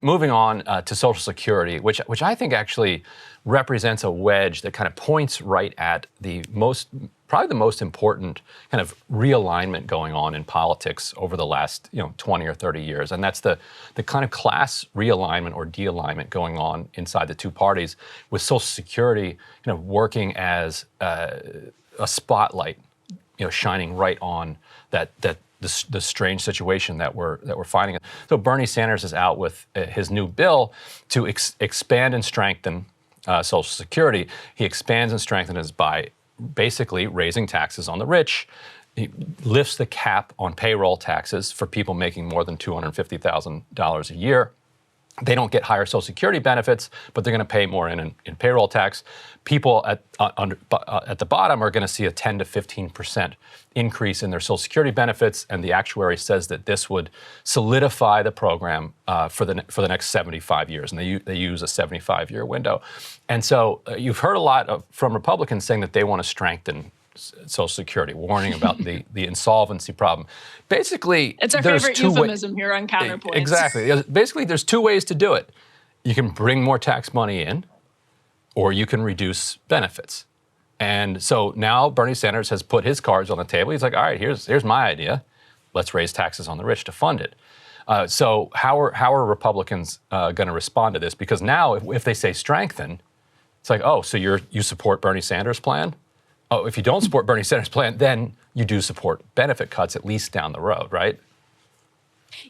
moving on to Social Security, which I think actually represents a wedge that kind of points right at probably the most important kind of realignment going on in politics over the last 20 or 30 years, and that's the kind of class realignment or de-alignment going on inside the two parties, with Social Security working as a spotlight, shining right on the strange situation that we're finding. So Bernie Sanders is out with his new bill to expand and strengthen Social Security. He expands and strengthens it by basically raising taxes on the rich. He lifts the cap on payroll taxes for people making more than $250,000 a year. They don't get higher Social Security benefits, but they're going to pay more in payroll tax. People at the bottom are going to see a 10 to 15% increase in their Social Security benefits, and the actuary says that this would solidify the program for the next 75 years, and they use a 75-year window. And so you've heard a lot from Republicans saying that they want to strengthen Social Security, warning about the insolvency problem. Basically, it's our favorite euphemism here on Counterpoints. Exactly. Basically, there's two ways to do it. You can bring more tax money in, or you can reduce benefits. And so now Bernie Sanders has put his cards on the table. He's like, all right, here's my idea. Let's raise taxes on the rich to fund it. So how are Republicans going to respond to this? Because now if they say strengthen, it's like, oh, so you support Bernie Sanders' plan? Oh, if you don't support Bernie Sanders' plan, then you do support benefit cuts, at least down the road, right?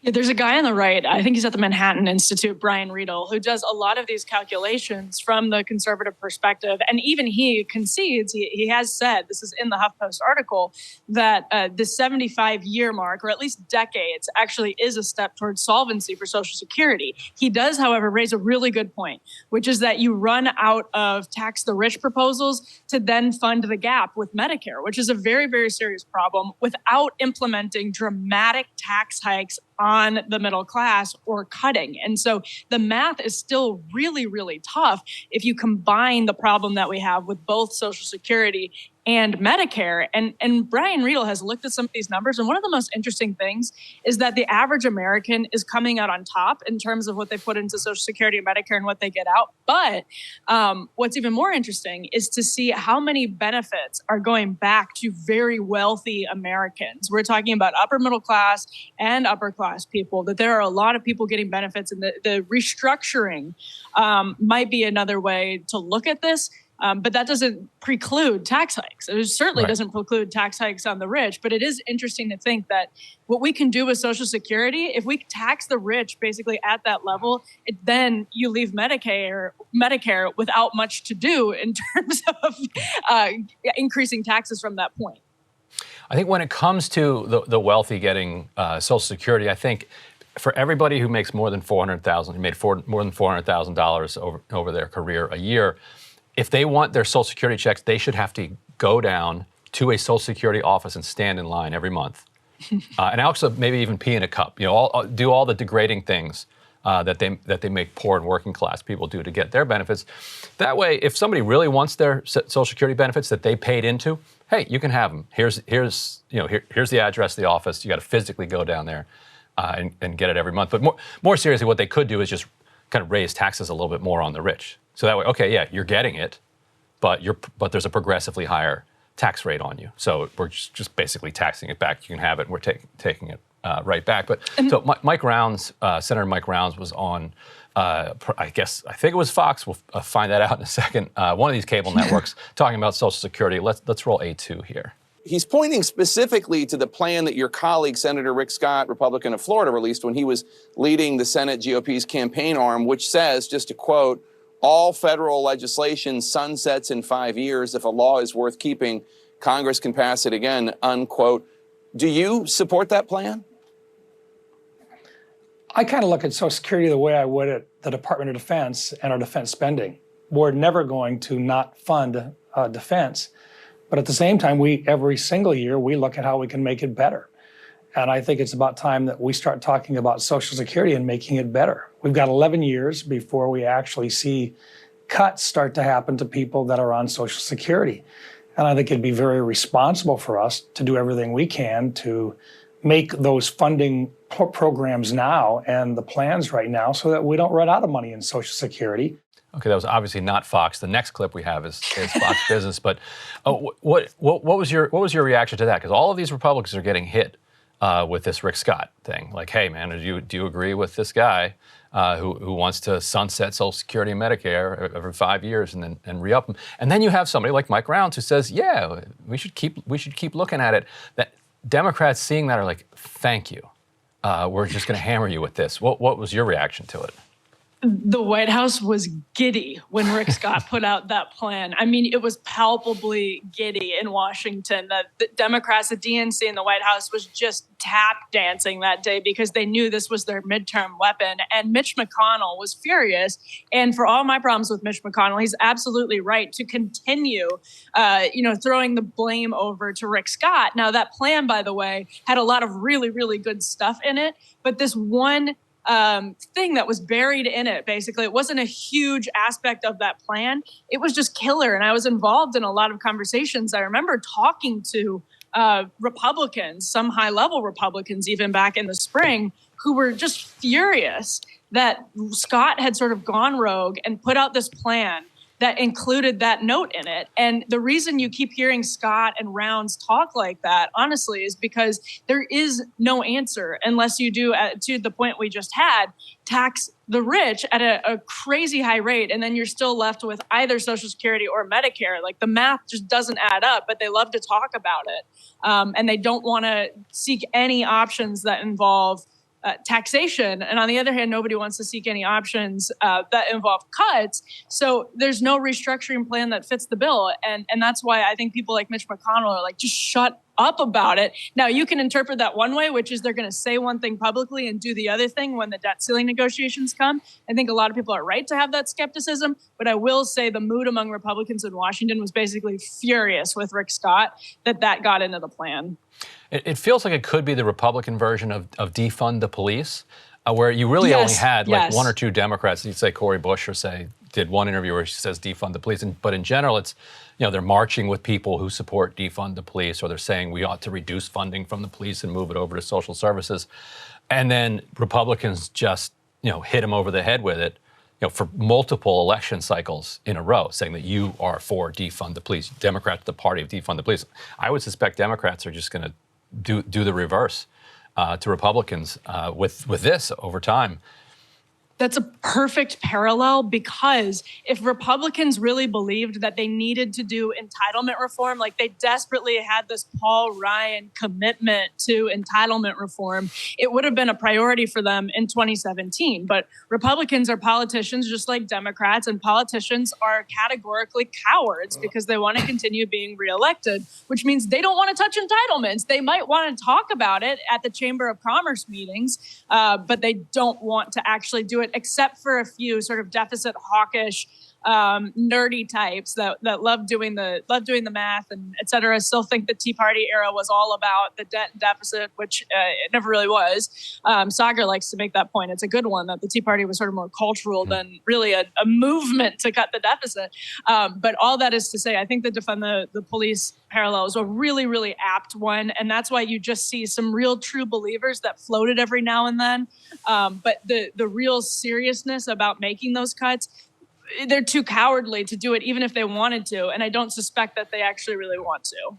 Yeah, there's a guy on the right, I think he's at the Manhattan Institute, Brian Riedel, who does a lot of these calculations from the conservative perspective. And even he concedes, he has said, this is in the HuffPost article, that the 75-year mark, or at least decades, actually is a step towards solvency for Social Security. He does, however, raise a really good point, which is that you run out of tax the rich proposals to then fund the gap with Medicare, which is a very, very serious problem, without implementing dramatic tax hikes on the middle class or cutting. And so the math is still really, really tough if you combine the problem that we have with both Social Security and Medicare. And Brian Riedel has looked at some of these numbers. And one of the most interesting things is that the average American is coming out on top in terms of what they put into Social Security and Medicare and what they get out. But what's even more interesting is to see how many benefits are going back to very wealthy Americans. We're talking about upper middle class and upper class people, that there are a lot of people getting benefits, and the restructuring might be another way to look at this. But that doesn't preclude tax hikes. It certainly doesn't preclude tax hikes on the rich. But it is interesting to think that what we can do with Social Security, if we tax the rich basically at that level, then you leave Medicare without much to do in terms of increasing taxes from that point. I think when it comes to the wealthy getting Social Security, I think for everybody who makes more than $400,000, who made more than $400,000 over their career a year, if they want their Social Security checks, they should have to go down to a Social Security office and stand in line every month, and also maybe even pee in a cup. Do all the degrading things that they make poor and working class people do to get their benefits. That way, if somebody really wants their Social Security benefits that they paid into, hey, you can have them. Here's the address of the office. You got to physically go down there and get it every month. But more seriously, what they could do is just kind of raise taxes a little bit more on the rich. So that way, okay, yeah, you're getting it, but there's a progressively higher tax rate on you. So we're just basically taxing it back. You can have it, and we're taking it right back. But so Mike Rounds, Senator Mike Rounds, was on, I think it was Fox. We'll find that out in a second. One of these cable networks talking about Social Security. Let's roll A2 here. He's pointing specifically to the plan that your colleague, Senator Rick Scott, Republican of Florida, released when he was leading the Senate GOP's campaign arm, which says, just to quote, all federal legislation sunsets in 5 years. If a law is worth keeping, Congress can pass it again, unquote. Do you support that plan? I kind of look at Social Security the way I would at the Department of Defense and our defense spending. We're never going to not fund defense. But at the same time, every single year, we look at how we can make it better. And I think it's about time that we start talking about Social Security and making it better. We've got 11 years before we actually see cuts start to happen to people that are on Social Security. And I think it'd be very responsible for us to do everything we can to make those funding programs now and the plans right now so that we don't run out of money in Social Security. Okay, that was obviously not Fox. The next clip we have is Fox Business. But what was your reaction to that? Because all of these Republicans are getting hit with this Rick Scott thing. Like, hey, man, do you agree with this guy who wants to sunset Social Security and Medicare every 5 years and re-up them? And then you have somebody like Mike Rounds who says, yeah, we should keep looking at it. That Democrats seeing that are like, thank you. We're just going to hammer you with this. What was your reaction to it? The White House was giddy when Rick Scott put out that plan. I mean, it was palpably giddy in Washington. The Democrats, the DNC, and the White House was just tap dancing that day because they knew this was their midterm weapon. And Mitch McConnell was furious. And for all my problems with Mitch McConnell, he's absolutely right to continue, throwing the blame over to Rick Scott. Now, that plan, by the way, had a lot of really, really good stuff in it. But this one thing that was buried in it, basically, it wasn't a huge aspect of that plan. It was just killer. And I was involved in a lot of conversations. I remember talking to Republicans, some high-level Republicans, even back in the spring, who were just furious that Scott had sort of gone rogue and put out this plan that included that note in it. And the reason you keep hearing Scott and Rounds talk like that, honestly, is because there is no answer unless you do, to the point we just had, tax the rich at a crazy high rate. And then you're still left with either Social Security or Medicare. Like, the math just doesn't add up, but they love to talk about it. And they don't want to seek any options that involve taxation. And on the other hand, nobody wants to seek any options that involve cuts. So there's no restructuring plan that fits the bill. And that's why I think people like Mitch McConnell are like, just shut up about it. Now, you can interpret that one way, which is they're going to say one thing publicly and do the other thing when the debt ceiling negotiations come. I think a lot of people are right to have that skepticism. But I will say the mood among Republicans in Washington was basically furious with Rick Scott that got into the plan. It feels like it could be the Republican version of defund the police, where you really only had one or two Democrats. You'd say Cori Bush did one interview where she says defund the police. But in general, it's, they're marching with people who support defund the police, or they're saying we ought to reduce funding from the police and move it over to social services. And then Republicans just, hit them over the head with it, for multiple election cycles in a row, saying that you are for defund the police. Democrats, the party of defund the police. I would suspect Democrats are just going to do the reverse to Republicans with this over time. That's a perfect parallel, because if Republicans really believed that they needed to do entitlement reform, like they desperately had this Paul Ryan commitment to entitlement reform, it would have been a priority for them in 2017. But Republicans are politicians just like Democrats, and politicians are categorically cowards because they want to continue being reelected, which means they don't want to touch entitlements. They might want to talk about it at the Chamber of Commerce meetings, but they don't want to actually do it, except for a few sort of deficit hawkish, nerdy types that love doing the math and et cetera. Still think the Tea Party era was all about the debt and deficit, which it never really was. Saagar likes to make that point. It's a good one, that the Tea Party was sort of more cultural than really a movement to cut the deficit. But all that is to say, I think the defund the police parallel is a really, really apt one. And that's why you just see some real true believers that floated every now and then. But the real seriousness about making those cuts, they're too cowardly to do it, even if they wanted to. And I don't suspect that they actually really want to.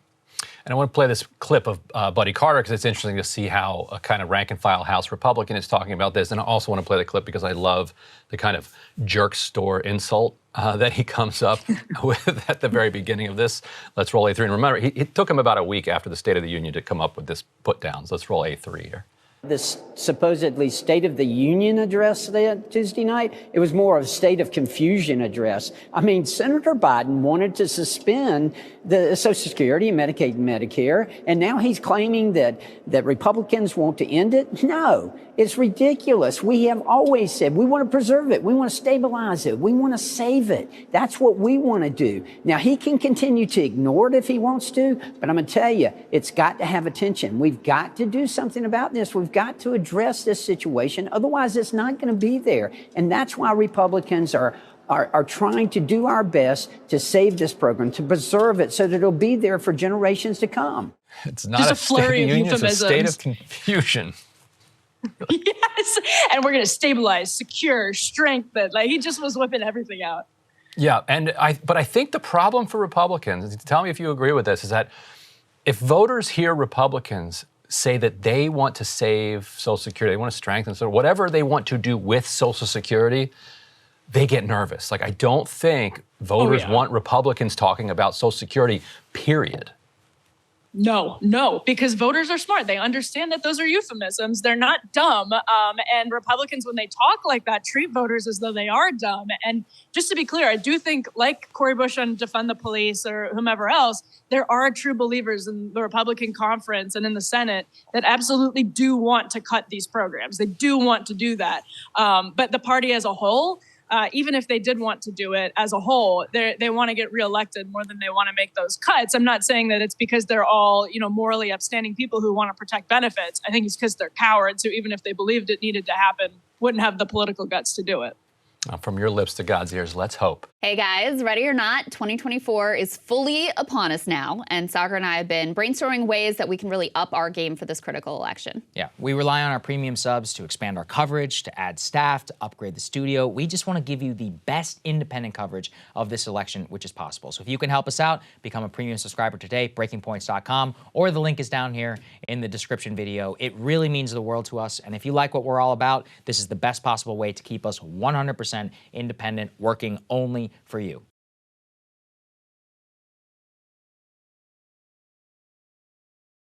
And I want to play this clip of Buddy Carter because it's interesting to see how a kind of rank and file House Republican is talking about this. And I also want to play the clip because I love the kind of jerk store insult that he comes up with at the very beginning of this. Let's roll A3. And remember, it took him about a week after the State of the Union to come up with this put down. So let's roll A3 here. This supposedly State of the Union address that Tuesday night, it was more of a state of confusion address. I mean, Senator Biden wanted to suspend the Social Security and Medicaid and Medicare, and now he's claiming that Republicans want to end it. No, it's ridiculous. We have always said we want to preserve it. We want to stabilize it. We want to save it. That's what we want to do. Now, he can continue to ignore it if he wants to, but I'm going to tell you, it's got to have attention. We've got to do something about this. We've got to address this situation. Otherwise, it's not going to be there. And that's why Republicans are are trying to do our best to save this program, to preserve it so that it'll be there for generations to come. It's not Just a a flurry state of of union, it's a state euphemisms. of confusion. Yes, and we're going to stabilize, secure, strengthen. Like he just was whipping everything out. Yeah, but I think the problem for Republicans, tell me if you agree with this, is that if voters hear Republicans say that they want to save Social Security, they want to strengthen, so whatever they want to do with Social Security, they get nervous. Like I don't think voters want Republicans talking about Social Security, period. No, because voters are smart. They understand that those are euphemisms. They're not dumb. And Republicans, when they talk like that, treat voters as though they are dumb. And just to be clear, I do think, like Cory Bush on Defund the Police or whomever else, there are true believers in the Republican conference and in the Senate that absolutely do want to cut these programs. They do want to do that. But the party as a whole, even if they did want to do it as a whole, they want to get reelected more than they want to make those cuts. I'm not saying that it's because they're all, morally upstanding people who want to protect benefits. I think it's because they're cowards who, even if they believed it needed to happen, wouldn't have the political guts to do it. From your lips to God's ears, let's hope. Hey guys, ready or not, 2024 is fully upon us now, and Saagar and I have been brainstorming ways that we can really up our game for this critical election. Yeah, we rely on our premium subs to expand our coverage, to add staff, to upgrade the studio. We just want to give you the best independent coverage of this election, which is possible. So if you can help us out, become a premium subscriber today, breakingpoints.com, or the link is down here in the description video. It really means the world to us, and if you like what we're all about, this is the best possible way to keep us 100% independent, working only for you.